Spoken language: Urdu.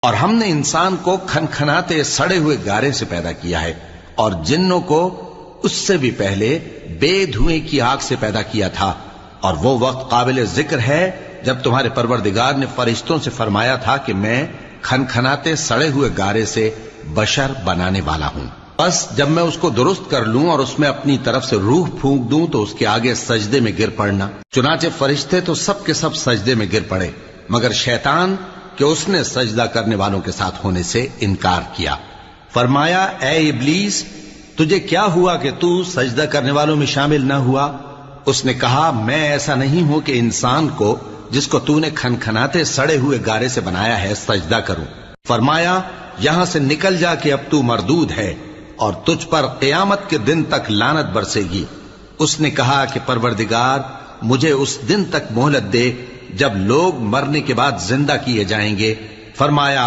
اور ہم نے انسان کو کھنکھناتے سڑے ہوئے گارے سے پیدا کیا ہے، اور جنوں کو اس سے بھی پہلے بے دھوئیں کی آگ سے پیدا کیا تھا، اور وہ وقت قابل ذکر ہے جب تمہارے پروردگار نے فرشتوں سے فرمایا تھا کہ میں کھنکھناتے سڑے ہوئے گارے سے بشر بنانے والا ہوں، بس جب میں اس کو درست کر لوں اور اس میں اپنی طرف سے روح پھونک دوں تو اس کے آگے سجدے میں گر پڑنا۔ چنانچہ فرشتے تو سب کے سب سجدے میں گر پڑے مگر شیطان کہ اس نے سجدہ کرنے والوں کے ساتھ ہونے سے انکار کیا۔ فرمایا اے ابلیس، تجھے کیا ہوا کہ تو سجدہ کرنے والوں میں شامل نہ ہوا؟ اس نے کہا میں ایسا نہیں ہوں کہ انسان کو جس کو تو نے کھنکھناتے سڑے ہوئے گارے سے بنایا ہے سجدہ کروں۔ فرمایا یہاں سے نکل جا کہ اب تو مردود ہے اور تجھ پر قیامت کے دن تک لعنت برسے گی۔ اس نے کہا کہ پروردگار مجھے اس دن تک مہلت دے جب لوگ مرنے کے بعد زندہ کیے جائیں گے۔ فرمایا